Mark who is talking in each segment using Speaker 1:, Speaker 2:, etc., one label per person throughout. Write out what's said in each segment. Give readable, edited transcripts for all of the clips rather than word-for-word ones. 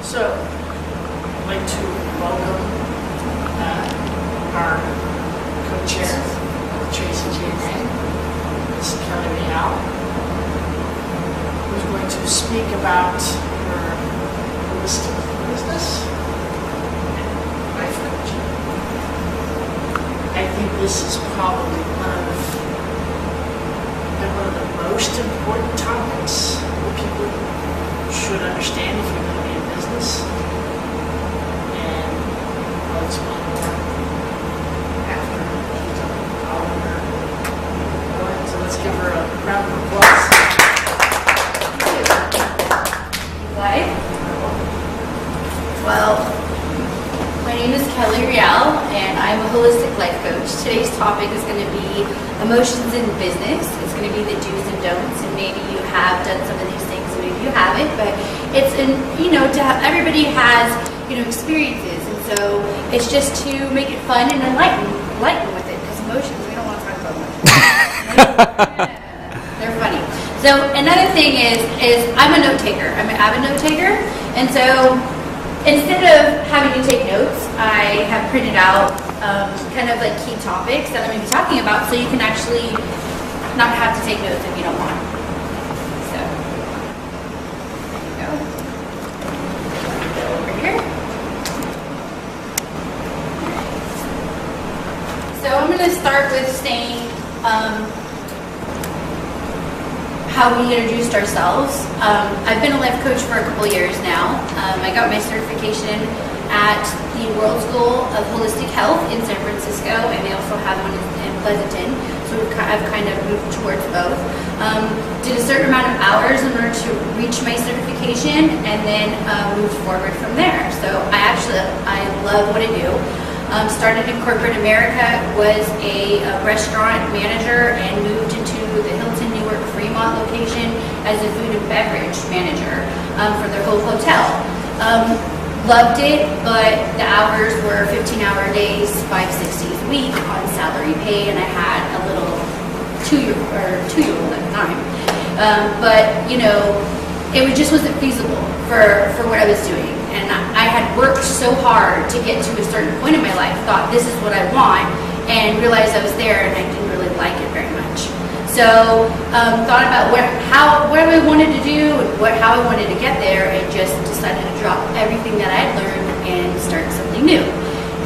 Speaker 1: So, I'd like to welcome our co-chair, Tracy GNA, Ms. Kelly Real, who's going to speak about her holistic business and life coaching. I think this is probably one of the most important topics that people should understand if you're going to be in business. And I'll explain more after she's done all of her. So let's give her a round of applause.
Speaker 2: Live? Well, my name is Kelly Real, and I'm a holistic life coach. Today's topic is going to be emotions in business. It's going to be the do's and don'ts, and maybe you have done some of these things, and maybe you haven't, but it's to have, everybody has, experiences, and so it's just to make it fun and enlighten with it, because emotions, we don't want to talk about emotions. They're funny. So another thing is I'm a note taker. I'm an avid note taker, and so instead of having to take notes, I have printed out kind of like key topics that I'm going to be talking about, so you can actually not have to take notes if you don't want. So there you go. Go over here. So I'm going to start with saying how we introduced ourselves. I've been a life coach for a couple years now. I got my certification at the World School of Holistic Health in San Francisco, and they also have one in Pleasanton. So I've kind of moved towards both. Did a certain amount of hours in order to reach my certification, and then moved forward from there. So I love what I do. Started in corporate America, was a restaurant manager, and moved into the Hilton Newark Fremont location as a food and beverage manager for their whole hotel. Loved it, but the hours were 15-hour days, 5 6 days a week on salary pay, and I had a little two-year-old at the time. But it just wasn't feasible for what I was doing. And I had worked so hard to get to a certain point in my life, thought this is what I want, and realized I was there and I didn't really like it very much. So thought about what I wanted to do and how I wanted to get there, and just decided to drop everything that I had learned and start something new.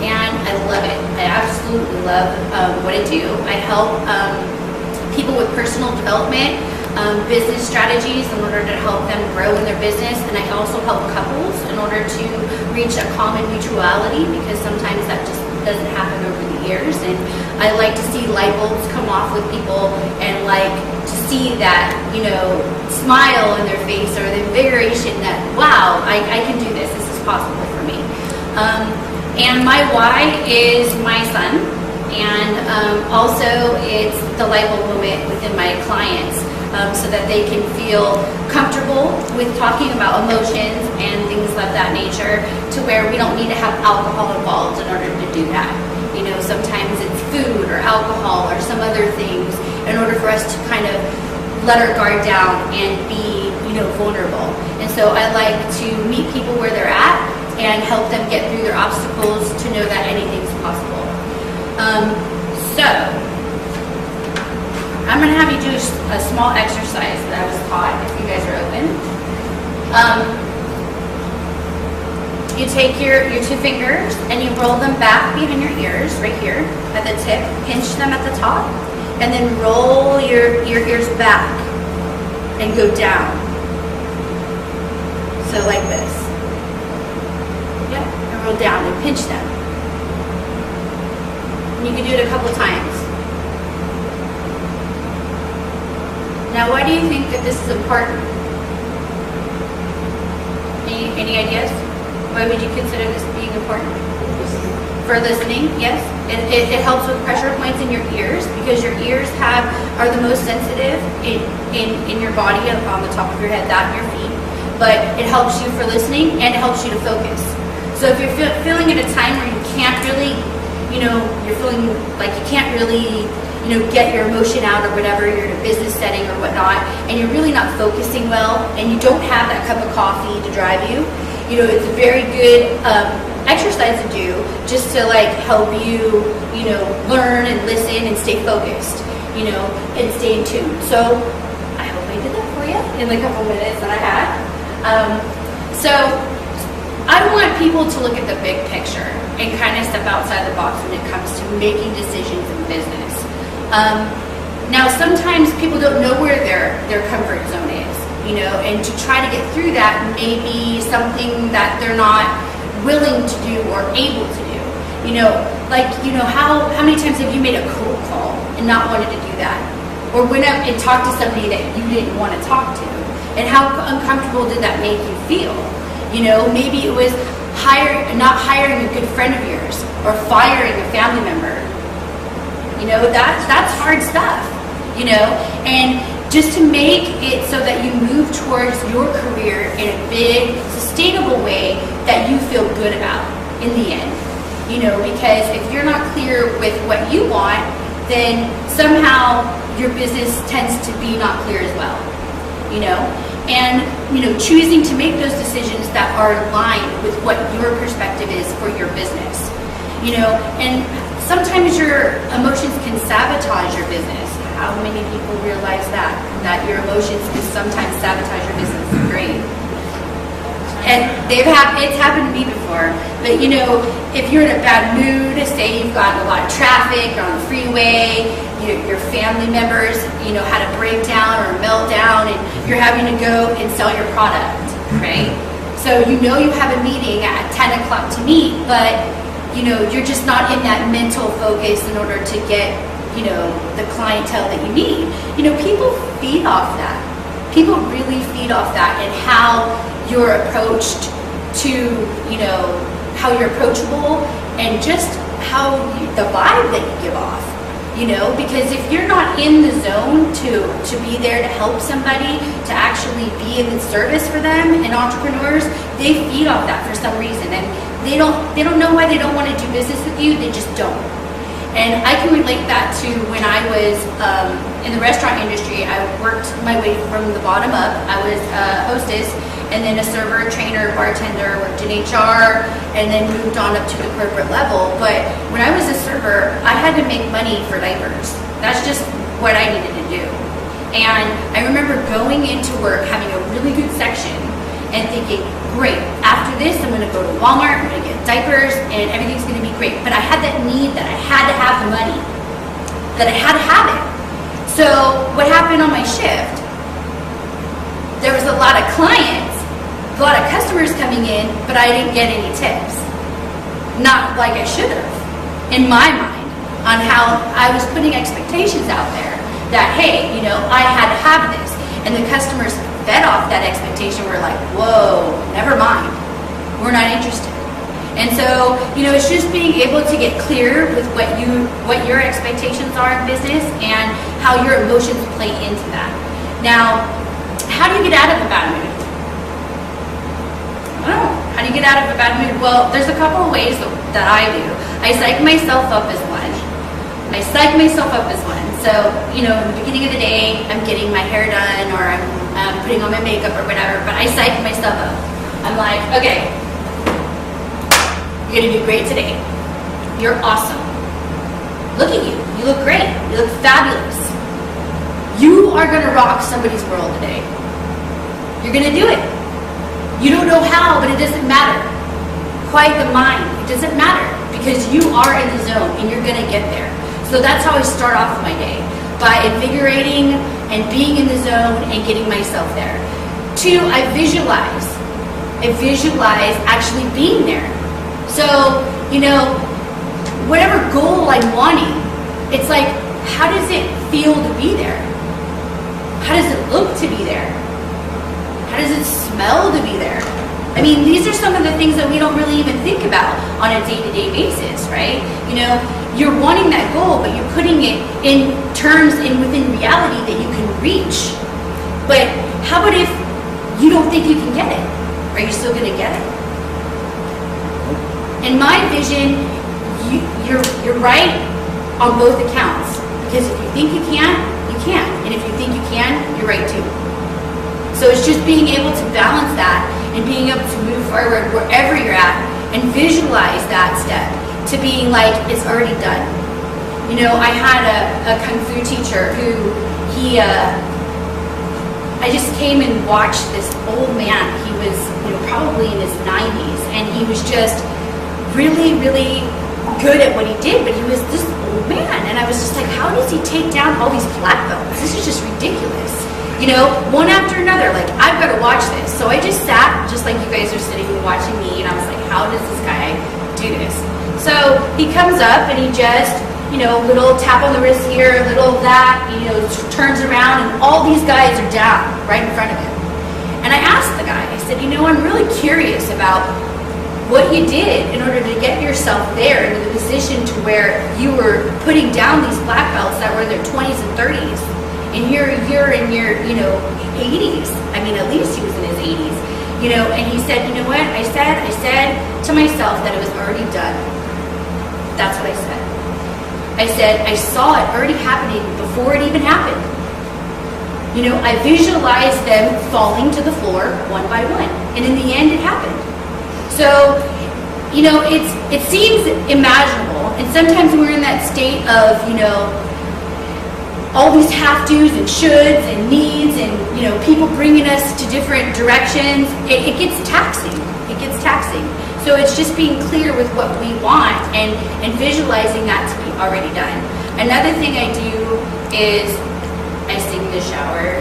Speaker 2: And I love it. I absolutely love what I do. I help people with personal development, business strategies in order to help them grow in their business, and I also help couples in order to reach a common mutuality, because sometimes that just doesn't happen over the years. And I like to see light bulbs come off with people, and like to see that smile in their face, or the invigoration that, wow, I can do this is possible for me. And my why is my son, and also it's the light bulb moment within my clients. So that they can feel comfortable with talking about emotions and things of that nature, to where we don't need to have alcohol involved in order to do that. Sometimes it's food or alcohol or some other things in order for us to kind of let our guard down and be, vulnerable. And so I like to meet people where they're at and help them get through their obstacles to know that anything's possible. I'm going to have you do a small exercise that I was taught, if you guys are open. You take your two fingers and you roll them back behind your ears, right here at the tip, pinch them at the top, and then roll your ears back and go down. So like this. Yeah, and roll down and pinch them. And you can do it a couple times. Now, why do you think that this is important? Any ideas? Why would you consider this being important? For listening, yes. It helps with pressure points in your ears, because your ears are the most sensitive in your body, on the top of your head, that and your feet. But it helps you for listening, and it helps you to focus. So if you're feeling at a time where you can't really, you're feeling like you can't really get your emotion out or whatever, you're in a business setting or whatnot, and you're really not focusing well, and you don't have that cup of coffee to drive you, it's a very good exercise to do just to like help you, learn and listen and stay focused, and stay in tune. So I hope I did that for you in the couple minutes that I had. So I want people to look at the big picture and kind of step outside the box when it comes to making decisions in business. Now, sometimes people don't know where their comfort zone is, and to try to get through that may be something that they're not willing to do or able to do. How many times have you made a cold call and not wanted to do that? Or went up and talked to somebody that you didn't want to talk to? And how uncomfortable did that make you feel? Maybe it was not hiring a good friend of yours or firing a family member. That's hard stuff, and just to make it so that you move towards your career in a big, sustainable way that you feel good about in the end, because if you're not clear with what you want, then somehow your business tends to be not clear as well, and, choosing to make those decisions that are aligned with what your perspective is for your business, and sometimes your emotions can sabotage your business. How many people realize that your emotions can sometimes sabotage your business? Great. And it's happened to me before. But if you're in a bad mood, say you've got a lot of traffic, you're on the freeway, your family members, had a breakdown or a meltdown, and you're having to go and sell your product, right? So you have a meeting at 10 o'clock to meet, but you're just not in that mental focus in order to get, the clientele that you need. People feed off that. People really feed off that, and how you're approached to, how you're approachable, and just the vibe that you give off. Because if you're not in the zone to be there to help somebody, to actually be in the service for them, and entrepreneurs, they feed off that for some reason, and they don't know why they don't want to do business with you. They just don't. And I can relate that to when I was in the restaurant industry. I worked my way from the bottom up. I was a hostess, and then a server, trainer, bartender, worked in HR, and then moved on up to the corporate level. But when I was a server, I had to make money for diapers. That's just what I needed to do. And I remember going into work, having a really good section, and thinking, great, after this I'm going to go to Walmart, I'm going to get diapers, and everything's going to be great. But I had that need that I had to have the money, that I had to have it. So what happened on my shift, there was a lot of clients, a lot of customers coming in, but I didn't get any tips. Not like I should have, in my mind, on how I was putting expectations out there that, hey, I had to have this. And the customers fed off that expectation. We're like, whoa, never mind. We're not interested. And so, it's just being able to get clear with what your expectations are in business and how your emotions play into that. Now, how do you get out of a bad mood? I don't know. How do you get out of a bad mood? Well, there's a couple of ways that I do. I psych myself up as one. So, in the beginning of the day, I'm getting my hair done, or I'm putting on my makeup or whatever, but I psych myself up. I'm like, okay, you're gonna do great today. You're awesome. Look at you. You look great. You look fabulous. You are gonna rock somebody's world today. You're gonna do it. You don't know how, but it doesn't matter. Quiet the mind. It doesn't matter, because you are in the zone and you're gonna get there. So that's how I start off my day, by invigorating and being in the zone and getting myself there. 2, I visualize actually being there. So, whatever goal I'm wanting, it's like, how does it feel to be there? How does it look to be there? How does it smell to be there? I mean, these are some of the things that we don't really even think about on a day-to-day basis, right? You're wanting that goal, but you're putting it in terms and within reality that you can reach. But how about if you don't think you can get it? Are you still going to get it? In my vision, you're right on both accounts. Because if you think you can, you can. And if you think you can, you're right too. So it's just being able to balance that and being able to move forward wherever you're at and visualize that step to being like, it's already done. You know, I had a Kung Fu teacher who I just came and watched this old man. He was, you know, probably in his 90s, and he was just really, really good at what he did, but he was this old man, and I was just like, how does he take down all these black belts? This is just ridiculous. You know, one after another, like, I've got to watch this. So I just sat, just like you guys are sitting and watching me, and I was like, how does this guy do this? So he comes up and he just, you know, little tap on the wrist here, a little that, you know, turns around, and all these guys are down right in front of him. And I asked the guy, I said, you know, I'm really curious about what you did in order to get yourself there into the position to where you were putting down these black belts that were in their 20s and 30s. And you're in your, you know, 80s. I mean, at least he was in his 80s. You know, and he said, you know what? I said to myself that it was already done. That's what I said. I said, I saw it already happening before it even happened. You know, I visualized them falling to the floor one by one. And in the end, it happened. So, you know, it seems imaginable. And sometimes we're in that state of, you know, all these have-tos and shoulds and needs and, you know, people bringing us to different directions. It gets taxing. It gets taxing. So it's just being clear with what we want and visualizing that to be already done. Another thing I do is I sing in the shower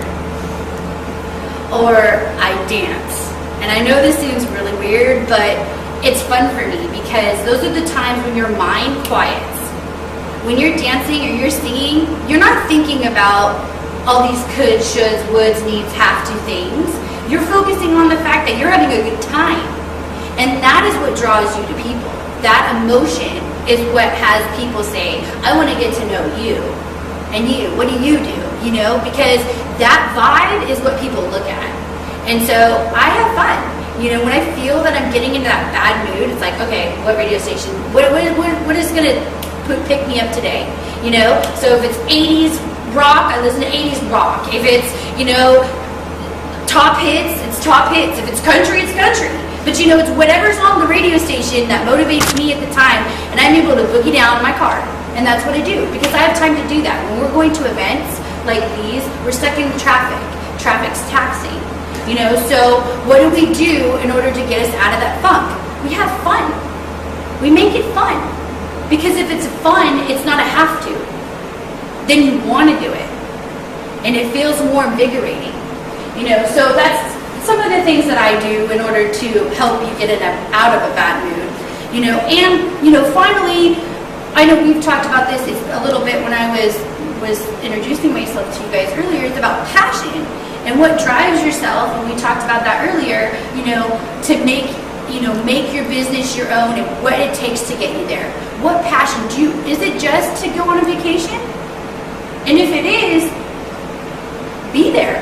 Speaker 2: or I dance. And I know this seems really weird, but it's fun for me because those are the times when your mind quiets. When you're dancing or you're singing, you're not thinking about all these coulds, shoulds, woulds, needs, have to things. You're focusing on the fact that you're having a good time. And that is what draws you to people. That emotion is what has people say, I want to get to know you. And you, what do? You know, because that vibe is what people look at. And so I have fun. You know, when I feel that I'm getting into that bad mood, it's like, okay, what radio station? What is going to pick me up today? You know, so if it's 80s rock, I listen to 80s rock. If it's, you know, top hits, it's top hits. If it's country, it's country. But you know, it's whatever's on the radio station that motivates me at the time, and I'm able to boogie down in my car. And that's what I do, because I have time to do that. When we're going to events like these, we're stuck in traffic. Traffic's taxing. You know, so what do we do in order to get us out of that funk? We have fun. We make it fun. Because if it's fun, it's not a have to. Then you want to do it. And it feels more invigorating. You know, so that's some of the things that I do in order to help you get out of a bad mood. You know, and, you know, finally, I know we've talked about this a little bit when I was introducing myself to you guys earlier. It's about passion and what drives yourself. And we talked about that earlier, you know, to make your business your own and what it takes to get you there. What passion do you, is it just to go on a vacation? And if it is, be there.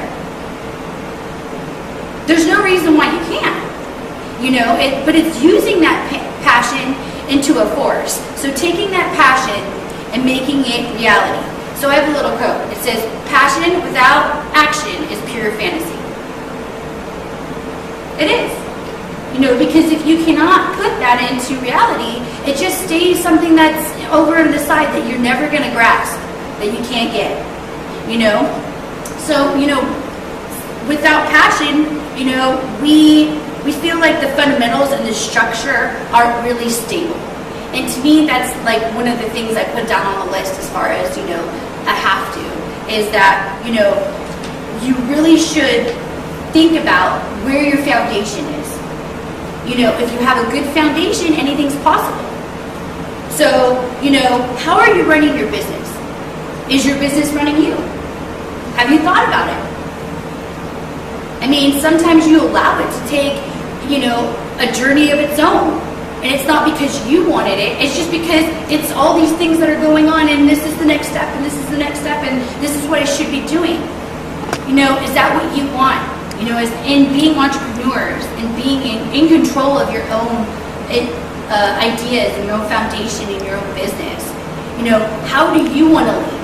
Speaker 2: There's no reason why you can't, you know, but it's using that passion into a force. So taking that passion and making it reality. So I have a little quote. It says, passion without action is pure fantasy. It is. You know, because if you cannot put that into reality, it just stays something that's over on the side that you're never going to grasp, that you can't get, you know. So, you know, without passion, you know, we feel like the fundamentals and the structure aren't really stable. And to me, that's like one of the things I put down on the list as far as, you know, a have to, is that, you know, you really should think about where your foundation is. You know, if you have a good foundation, anything's possible. So, you know, how are you running your business? Is your business running you? Have you thought about it? I mean, sometimes you allow it to take, you know, a journey of its own. And it's not because you wanted it. It's just because it's all these things that are going on, and this is the next step, and this is the next step, and this is what I should be doing. You know, is that what you want? You know, as in being entrepreneurs and being in control of your own ideas and your own foundation in your own business. You know, how do you want to lead?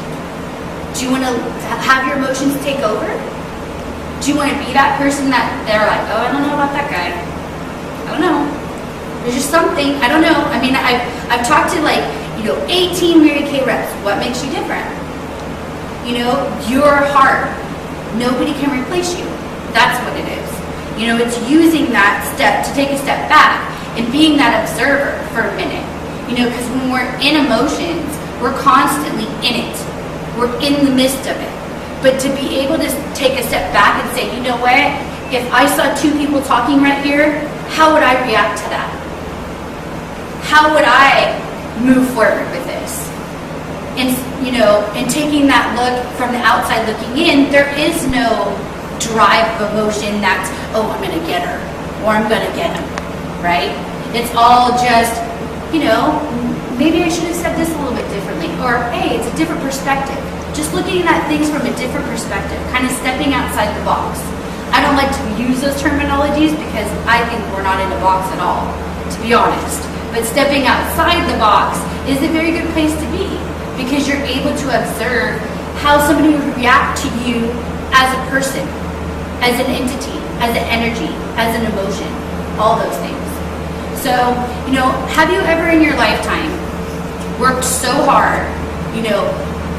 Speaker 2: Do you want to have your emotions take over? Do you want to be that person that they're like, oh, I don't know about that guy. I don't know. There's just something, I don't know. I mean, I've talked to 18 Mary Kay reps. What makes you different? Your heart. Nobody can replace you. That's what it is. It's using that step to take a step back and being that observer for a minute. Because when we're in emotions, we're constantly in it. We're in the midst of it. But to be able to take a step back and say, you know what? If I saw two people talking right here, how would I react to that? How would I move forward with this? And taking that look from the outside looking in, there is no drive of emotion that's, oh, I'm going to get her, or I'm going to get him, right? It's all just, maybe I should have said this a little bit differently, or hey, it's a different perspective. Just looking at things from a different perspective, kind of stepping outside the box. I don't like to use those terminologies because I think we're not in a box at all, to be honest. But stepping outside the box is a very good place to be because you're able to observe how somebody would react to you as a person, as an entity, as an energy, as an emotion, all those things. So, have you ever in your lifetime worked so hard,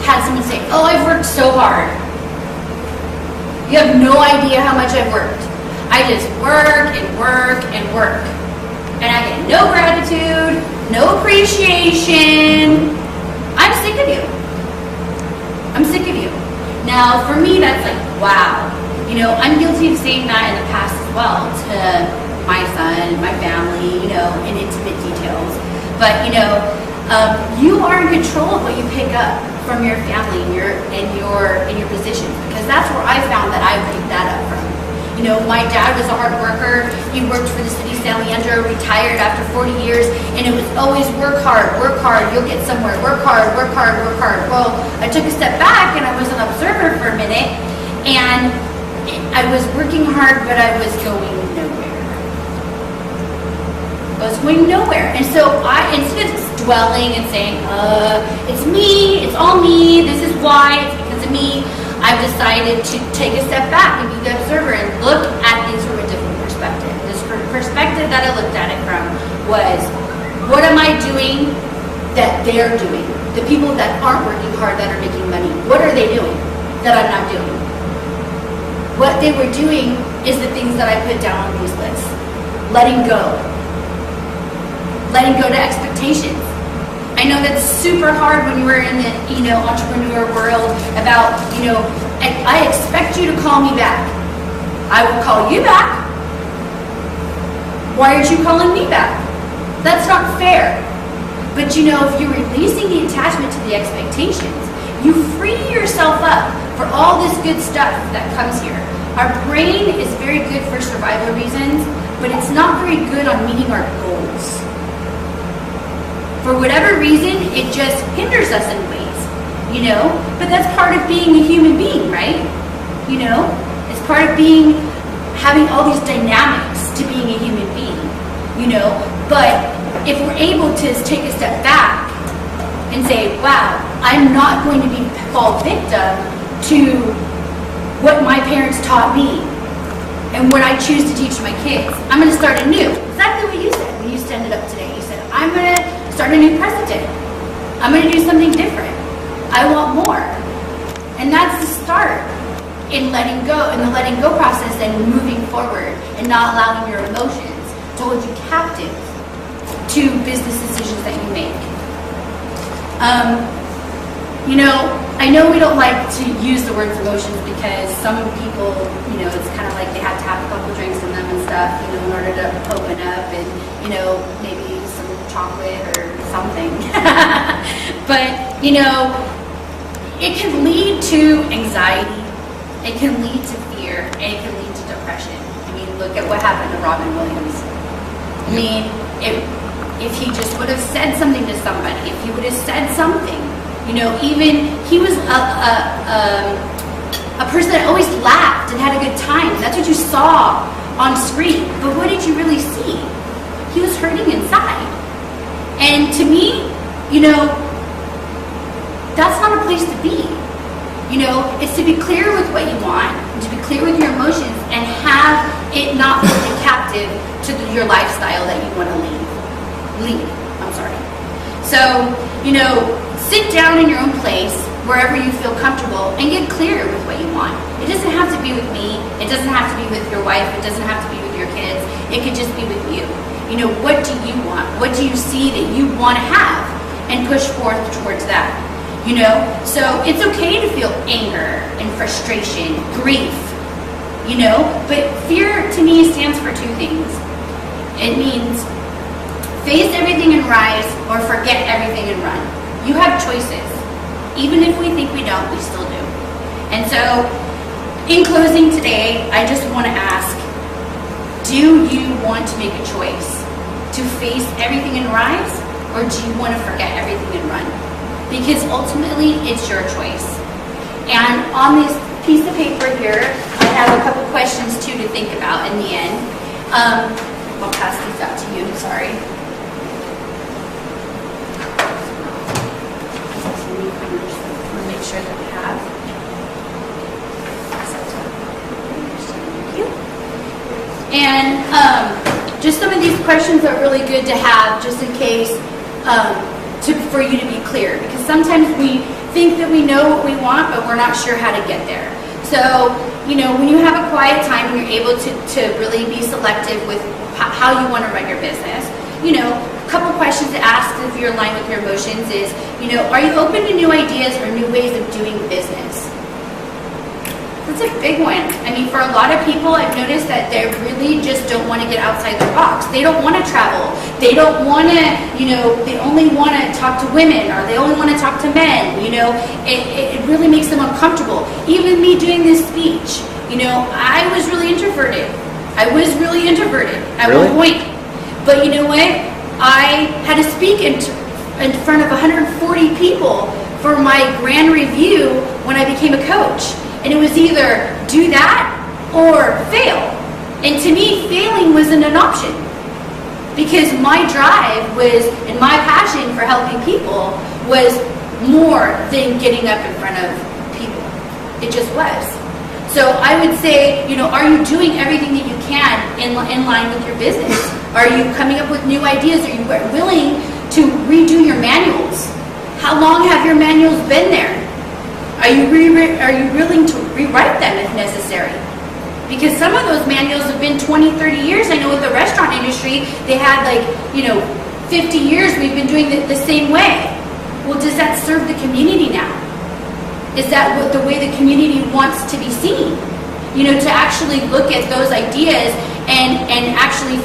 Speaker 2: had someone say, oh, I've worked so hard. You have no idea how much I've worked. I just work and work and work. And I get no gratitude, no appreciation. I'm sick of you. I'm sick of you. Now, for me, that's like, wow. I'm guilty of saying that in the past as well to my son, my family, in intimate details. But, you are in control of what you pick up from your family and your positions, because that's where I found that I picked that up from. My dad was a hard worker. He worked for the city of San Leandro, retired after 40 years, and it was always work hard, you'll get somewhere, work hard, work hard, work hard. Well, I took a step back and I was an observer for a minute, and I was working hard, but I was going nowhere. And so instead of dwelling and saying, it's me, it's all me, this is why, it's because of me, I've decided to take a step back and be the observer and look at things from a different perspective. This perspective that I looked at it from was, what am I doing that they're doing? The people that aren't working hard, that are making money, what are they doing that I'm not doing? What they were doing is the things that I put down on these lists. Letting go to expectations. I know that's super hard when you're in the entrepreneur world about, I expect you to call me back. I will call you back. Why aren't you calling me back? That's not fair. But if you're releasing the attachment to the expectations, you free yourself up for all this good stuff that comes here. Our brain is very good for survival reasons, but it's not very good on meeting our goals. For whatever reason, it just hinders us in ways, But that's part of being a human being, right? It's part of having all these dynamics to being a human being, But if we're able to take a step back and say, wow, I'm not going to fall victim to what my parents taught me and what I choose to teach my kids. I'm going to start anew. Exactly what you said when you stood up today. You said, I'm going to start a new precedent. I'm going to do something different. I want more. And that's the start in letting go, in the letting go process and moving forward and not allowing your emotions to hold you captive to business decisions that you make. I know we don't like to use the words emotions because some people, it's kind of like they have to have a couple drinks in them and stuff, in order to open up and, maybe some chocolate or something. But, it can lead to anxiety, it can lead to fear, and it can lead to depression. Look at what happened to Robin Williams. If he just would have said something to somebody, if he would have said something, even he was a person that always laughed and had a good time. That's what you saw on screen. But what did you really see? He was hurting inside. And to me, that's not a place to be. It's to be clear with what you want, to be clear with your emotions, and have it not hold you captive to your lifestyle that you want to lead. lead. I'm sorry. So, sit down in your own place, wherever you feel comfortable, and get clear with what you want. It doesn't have to be with me. It doesn't have to be with your wife. It doesn't have to be with your kids. It could just be with you. What do you want? What do you see that you want to have? And push forth towards that. So it's okay to feel anger and frustration, grief, but fear to me stands for two things. It means face everything and rise, or forget everything and run. You have choices. Even if we think we don't, we still do. And so, in closing today, I just want to ask, do you want to make a choice to face everything and rise, or do you want to forget everything and run? Because ultimately, it's your choice. And on this piece of paper here, I have a couple questions too to think about in the end. I'll pass these out to you, sorry. Make sure that we have. Thank you. And just some of these questions are really good to have, just in case, for you to be clear. Because sometimes we think that we know what we want, but we're not sure how to get there. So, when you have a quiet time, you're able to really be selective with how you want to run your business. A couple questions to ask if you're in line with your emotions is, are you open to new ideas or new ways of doing business? That's a big one. For a lot of people, I've noticed that they really just don't want to get outside their box. They don't want to travel. They don't want to, they only want to talk to women, or they only want to talk to men. It really makes them uncomfortable. Even me doing this speech, I was really introverted. at one point. But you know what? I had to speak in front of 140 people for my grand review when I became a coach. And it was either do that or fail. And to me, failing wasn't an option. Because my drive was, and my passion for helping people was more than getting up in front of people. It just was. So I would say, are you doing everything that you can in line with your business? Are you coming up with new ideas? Are you willing to redo your manuals? How long have your manuals been there? Are you willing to rewrite them if necessary? Because some of those manuals have been 20, 30 years. I know with the restaurant industry, they had 50 years we've been doing it the same way. Well, does that serve the community now? Is that what the way the community wants to be seen? To actually look at those ideas and actually,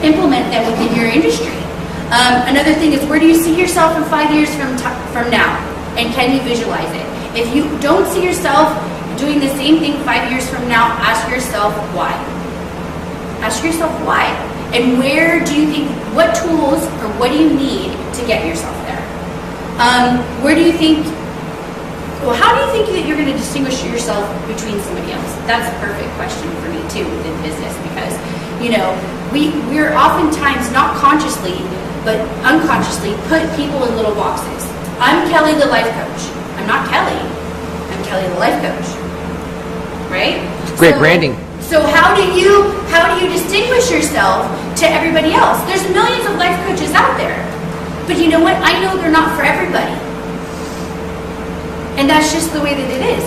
Speaker 2: implement them within your industry. Another thing is, where do you see yourself in 5 years from now? And can you visualize it? If you don't see yourself doing the same thing 5 years from now, ask yourself why. Ask yourself why. And where do you think, what tools or what do you need to get yourself there? Where do you think, how do you think that you're going to distinguish yourself between somebody else? That's a perfect question for me too within business, because, we're oftentimes not consciously, but unconsciously put people in little boxes. I'm Kelly the life coach. I'm not Kelly. I'm Kelly the life coach. Right?
Speaker 3: Great branding.
Speaker 2: So how do you distinguish yourself to everybody else? There's millions of life coaches out there. But you know what? I know they're not for everybody. And that's just the way that it is.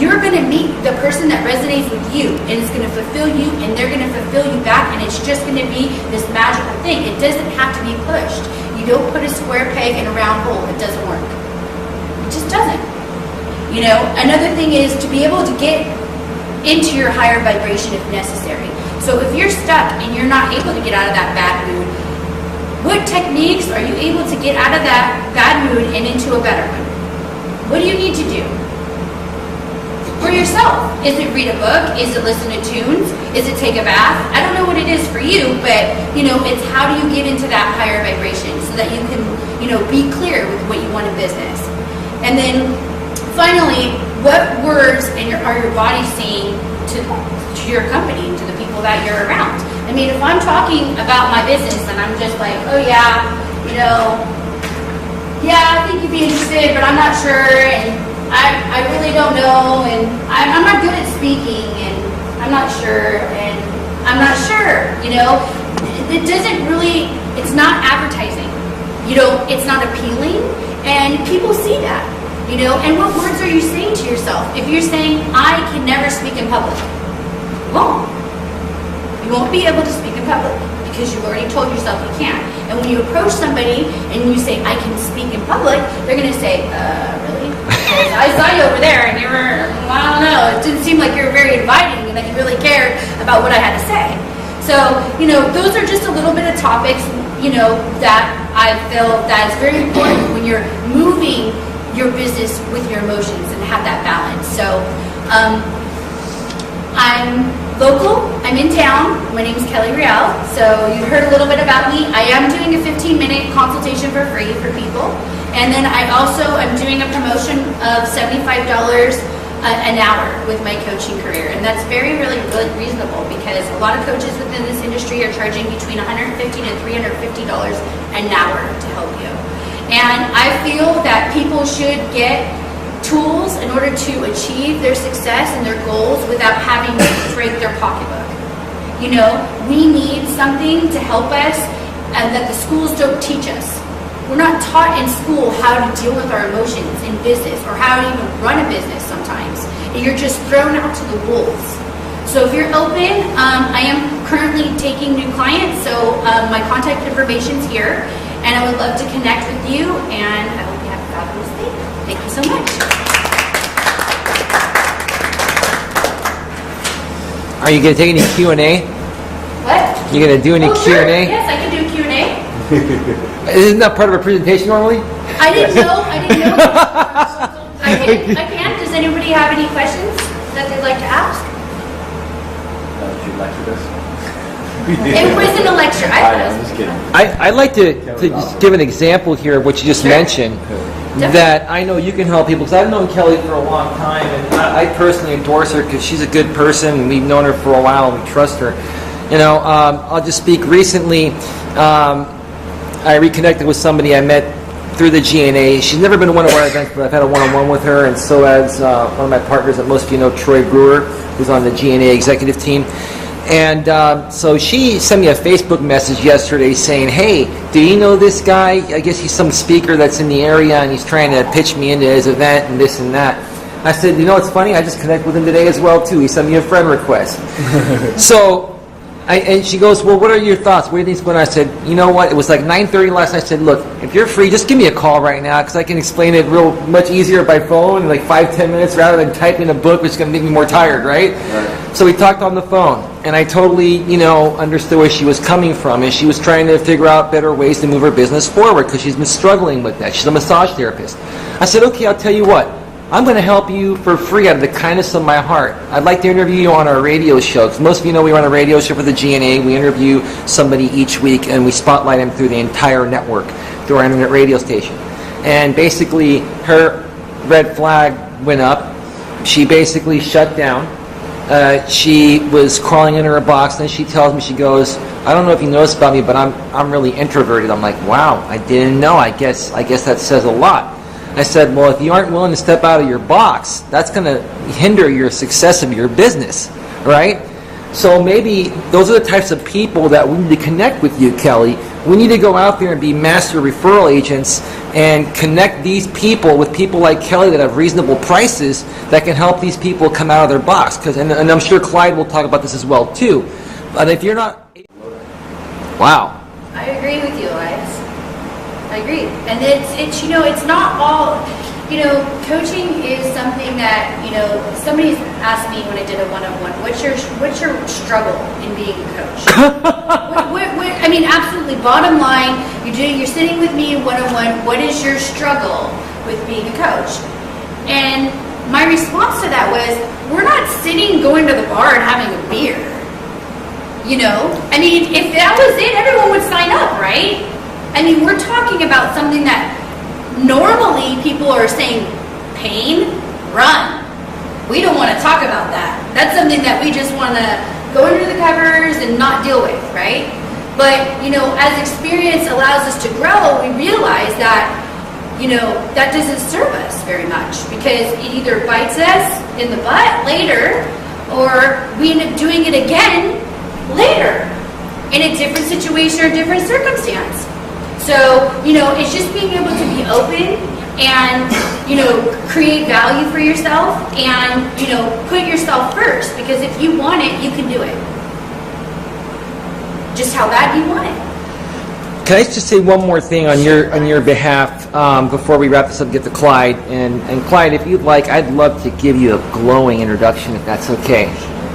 Speaker 2: You're going to meet the person that resonates with you, and it's going to fulfill you, and they're going to fulfill you back, and it's just going to be this magical thing. It doesn't have to be pushed. You don't put a square peg in a round hole. It doesn't work. It just doesn't. Another thing is to be able to get into your higher vibration if necessary. So if you're stuck and you're not able to get out of that bad mood, what techniques are you able to get out of that bad mood and into a better one? What do you need to do? For yourself. Is it read a book? Is it listen to tunes? Is it take a bath? I don't know what it is for you, but it's how do you get into that higher vibration so that you can, be clear with what you want in business. And then finally, what words are your body saying to your company, to the people that you're around? If I'm talking about my business and I'm just like, oh yeah, I think you'd be interested, but I'm not sure, and I really don't know, and I'm not good at speaking, and I'm not sure, and I'm not sure, it doesn't really It's not advertising. It's not appealing, and people see that. And what words are you saying to yourself? If you're saying, I can never speak in public, you won't be able to speak in public because you've already told yourself you can't. And when you approach somebody and you say, I can speak in public, they're going to say, really? Because I saw you over there and you were, I don't know, it didn't seem like you were very inviting and that you really cared about what I had to say. So, those are just a little bit of topics, that I feel that is very important when you're moving your business with your emotions and have that balance. So, I'm local. I'm in town. My name is Kelly Real. So you heard a little bit about me. I am doing a 15-minute consultation for free for people. And then I'm doing a promotion of $75 an hour with my coaching career. And that's really reasonable because a lot of coaches within this industry are charging between $150 to $350 an hour to help you. And I feel that people should get tools in order to achieve their success and their goals without having to break their pocketbook. We need something to help us and that the schools don't teach us. We're not taught in school how to deal with our emotions in business or how to even run a business sometimes. And you're just thrown out to the wolves. So if you're open, I am currently taking new clients, so my contact information's here, and I would love to connect with you, and I hope you have a fabulous day. Thank you so much.
Speaker 3: Are you going to take any Q&A?
Speaker 2: What?
Speaker 3: You going to do any Q&A?
Speaker 2: Sure. Yes, I can do Q&A.
Speaker 3: Isn't that part of a presentation normally?
Speaker 2: I didn't know. I can. Does anybody have any questions that they'd like to ask?
Speaker 4: Did you lecture this?
Speaker 2: It wasn't a lecture.
Speaker 4: I'm just kidding.
Speaker 3: I'd like to just give an example here of what you just mentioned. That I know you can help people, because I've known Kelly for a long time, and I personally endorse her because she's a good person, and we've known her for a while, and we trust her. I'll just speak recently. I reconnected with somebody I met through the GNA. She's never been to one of our events, but I've had a one-on-one with her, and so has one of my partners that most of you know, Troy Brewer, who's on the GNA executive team. And so she sent me a Facebook message yesterday saying, hey, do you know this guy? I guess he's some speaker that's in the area and he's trying to pitch me into his event and this and that. I said, it's funny, I just connected with him today as well too. He sent me a friend request. And she goes, well, what are your thoughts? What do you think's going on? I said, you know what? It was like 9:30 last night. I said, look, if you're free, just give me a call right now because I can explain it real much easier by phone in like 5-10 minutes rather than typing a book, which is going to make me more tired, right? So we talked on the phone, and I totally, understood where she was coming from, and she was trying to figure out better ways to move her business forward because she's been struggling with that. She's a massage therapist. I said, okay, I'll tell you what. I'm going to help you for free out of the kindness of my heart. I'd like to interview you on our radio show. Because most of you know we run a radio show for the GNA. We interview somebody each week, and we spotlight them through the entire network, through our internet radio station. And basically, her red flag went up. She basically shut down. She was crawling into her box, and she tells me, she goes, I don't know if you noticed about me, but I'm really introverted. I'm like, wow, I didn't know. I guess that says a lot. I said, well, if you aren't willing to step out of your box, that's going to hinder your success of your business, right? So maybe those are the types of people that we need to connect with you, Kelly. We need to go out there and be master referral agents and connect these people with people like Kelly that have reasonable prices that can help these people come out of their box. And I'm sure Clyde will talk about this as well, too. But if you're not... Wow.
Speaker 2: I agree with you, Elias. I agree. And it's not all, coaching is something that, somebody asked me when I did a one-on-one, what's your struggle in being a coach? Absolutely, bottom line, you're sitting with me one-on-one, what is your struggle with being a coach? And my response to that was, we're not sitting, going to the bar and having a beer. If that was it, everyone would sign up, right? We're talking about something that normally people are saying, pain, run. We don't want to talk about that. That's something that we just want to go under the covers and not deal with, right? But, as experience allows us to grow, we realize that, that doesn't serve us very much because it either bites us in the butt later or we end up doing it again later. in a different situation or different circumstance. So, it's just being able to be open and, create value for yourself and, put yourself first, because if you want it, you can do it. Just how bad do you want it?
Speaker 3: Can I just say one more thing on your behalf before we wrap this up and get to Clyde? And Clyde, if you'd like, I'd love to give you a glowing introduction, if that's okay.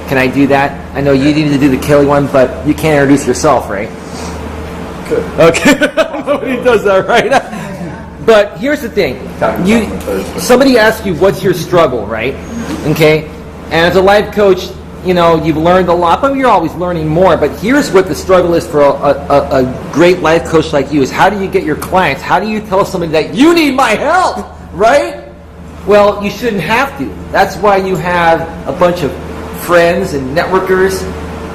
Speaker 3: Can I do that? I know you need to do the Kelly one, but you can't introduce yourself, right?
Speaker 4: Good.
Speaker 3: Okay. Nobody does that, right? But here's the thing. Somebody asks you, what's your struggle, right? Okay? And as a life coach, you've learned a lot, but you're always learning more. But here's what the struggle is for a great life coach like you, is how do you get your clients? How do you tell somebody that you need my help, right? Well, you shouldn't have to. That's why you have a bunch of friends and networkers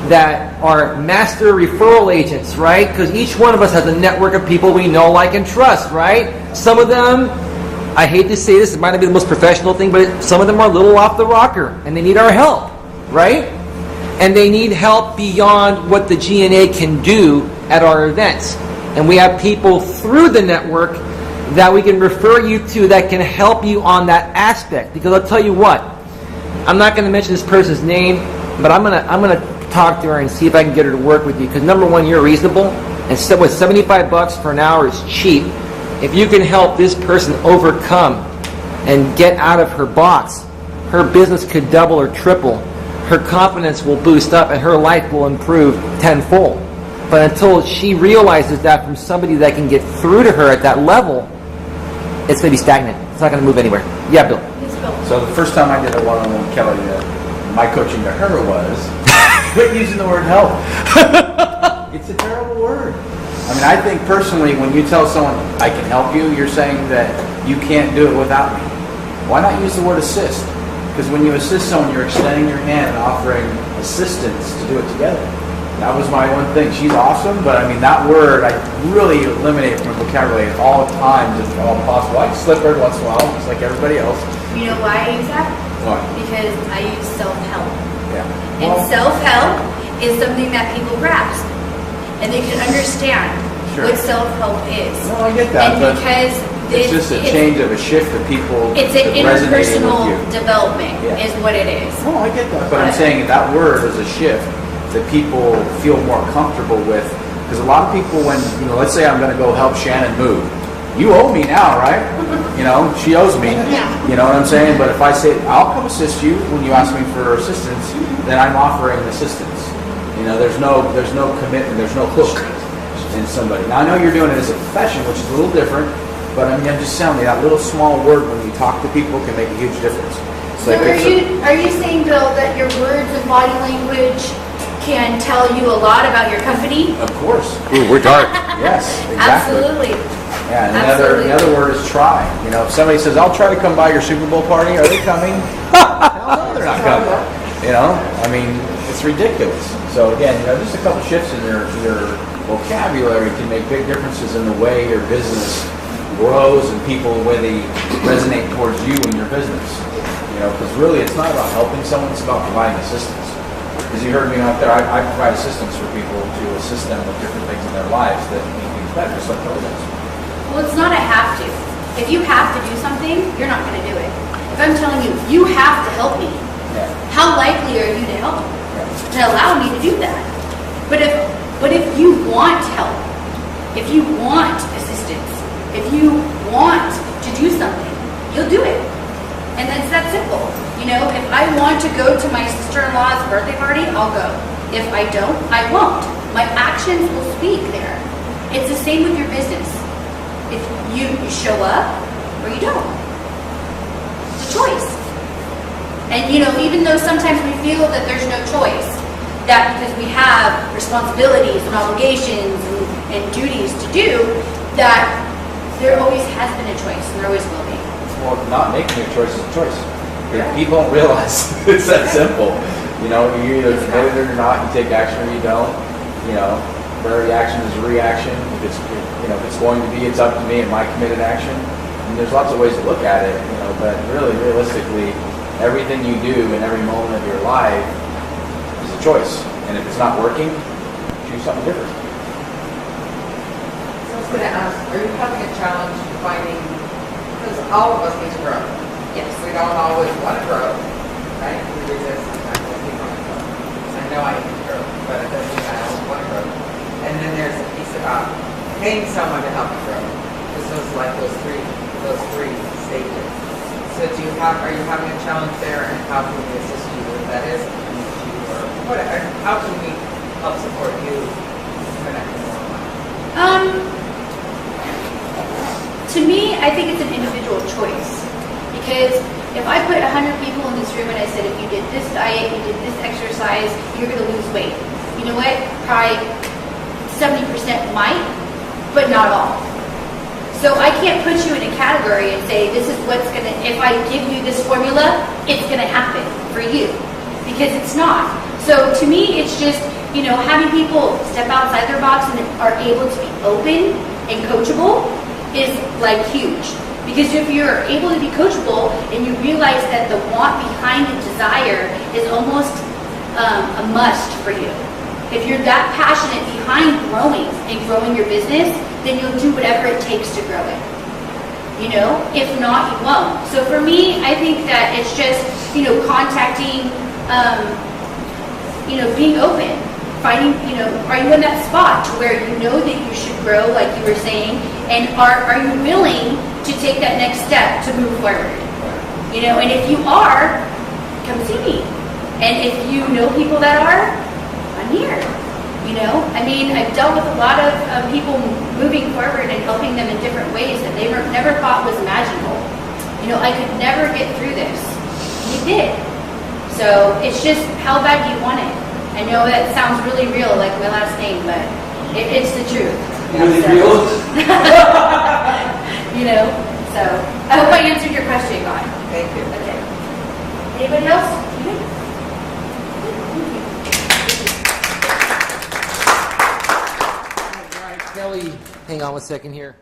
Speaker 3: that are master referral agents, right? Because each one of us has a network of people we know, like, and trust, right? Some of them, I hate to say this, it might not be the most professional thing, but some of them are a little off the rocker, and they need our help, right? And they need help beyond what the GNA can do at our events. And we have people through the network that we can refer you to that can help you on that aspect. Because I'll tell you what, I'm not going to mention this person's name, but I'm gonna talk to her and see if I can get her to work with you. Because number one, you're reasonable, and so with $75 for an hour is cheap. If you can help this person overcome and get out of her box, her business could double or triple. Her confidence will boost up and her life will improve tenfold. But until she realizes that from somebody that can get through to her at that level, it's going to be stagnant. It's not going to move anywhere. Yeah, Bill.
Speaker 4: So the first time I did a one-on-one with Kelly, my coaching to her was, quit using the word help. It's a terrible word. I mean, I think personally, when you tell someone, I can help you, you're saying that you can't do it without me. Why not use the word assist? Because when you assist someone, you're extending your hand and offering assistance to do it together. That was my one thing. She's awesome, but I mean, that word, I really eliminate it from my vocabulary at all times, if at all possible. I slip every once in a while, just like everybody else.
Speaker 2: You know why I use that?
Speaker 4: Why?
Speaker 2: Because I use self-help.
Speaker 4: Yeah.
Speaker 2: And self-help is something that people grasp. And they can understand what self-help is.
Speaker 4: No, I get that.
Speaker 2: And because
Speaker 4: it's just a change of a shift of people.
Speaker 2: It's an interpersonal development is what it is.
Speaker 4: No, I get that. But I'm saying that word is a shift that people feel more comfortable with. Because a lot of people, when, let's say I'm going to go help Shannon move. You owe me now, right? She owes me. You know what I'm saying? But if I say, I'll come assist you when you ask me for assistance, then I'm offering assistance. There's no commitment, there's no hook in somebody. Now I know you're doing it as a profession, which is a little different, but I mean, I'm just telling you, that little small word when you talk to people can make a huge difference.
Speaker 2: So are you saying, Bill, that your words and body language can tell you a lot about your company?
Speaker 4: Of course.
Speaker 3: Ooh, we're dark.
Speaker 4: Yes, exactly.
Speaker 2: Absolutely.
Speaker 4: Yeah, and another word is try. If somebody says, I'll try to come by your Super Bowl party, are they coming? Hell no, they're not coming. I mean, it's ridiculous. So again, just a couple shifts in your vocabulary can make big differences in the way your business grows and people, the way they resonate towards you and your business. Because really it's not about helping someone, it's about providing assistance. As you heard me out there, I provide assistance for people to assist them with different things in their lives that make things better, just like Kelly does.
Speaker 2: Well, it's not a have to. If you have to do something, you're not going to do it. If I'm telling you, you have to help me, how likely are you to help me? To allow me to do that? But if you want help, if you want assistance, if you want to do something, you'll do it. And it's that simple. If I want to go to my sister-in-law's birthday party, I'll go. If I don't, I won't. My actions will speak there. It's the same with your business. If you show up or you don't. It's a choice. And even though sometimes we feel that there's no choice, that because we have responsibilities and obligations and duties to do, that there always has been a choice and there always will be.
Speaker 4: Well, not making a choice is a choice. People don't realize it's that simple. You're either committed or you're not. You take action or you don't. Where reaction is a reaction. If it's going to be, it's up to me and my committed action. And there's lots of ways to look at it. But really, realistically, everything you do in every moment of your life is a choice. And if it's not working, choose something different.
Speaker 5: So I was going to ask, are you having a challenge finding, because all of us need to grow.
Speaker 2: Yes.
Speaker 5: We don't always want to grow, right? We resist sometimes when we want to grow. So I know I need to grow, but it doesn't mean I always want to grow. And then there's a piece about paying someone to help you grow. This was like those three stages. So are you having a challenge there, and how can we assist you if that is an issue, or whatever? How can we help support you connect more online?
Speaker 2: To me, I think it's an individual choice. Because if I put 100 people in this room and I said, if you did this diet, you did this exercise, you're going to lose weight. You know what? Probably 70% might, but not all. So I can't put you in a category and say, this is what's going to, if I give you this formula, it's going to happen for you. Because it's not. So to me, it's just, having people step outside their box and are able to be open and coachable is like huge. Because if you're able to be coachable and you realize that the want behind the desire is almost a must for you. If you're that passionate behind growing and growing your business, then you'll do whatever it takes to grow it. If not, you won't. So for me, I think that it's just, contacting, being open. Finding, are you in that spot to where you know that you should grow, like you were saying, and are you willing to take that next step to move forward? And if you are, come see me. And if you know people that are, I'm here. I've dealt with a lot of people moving forward and helping them in different ways that they never thought was imaginable. I could never get through this. You did. So it's just how bad do you want it? I know that sounds really real, like my last name, but it's the truth.
Speaker 3: Really real?
Speaker 2: So I hope I answered your question, God.
Speaker 5: Thank you.
Speaker 2: Okay. Anybody else?
Speaker 3: Kelly, hang on one second here.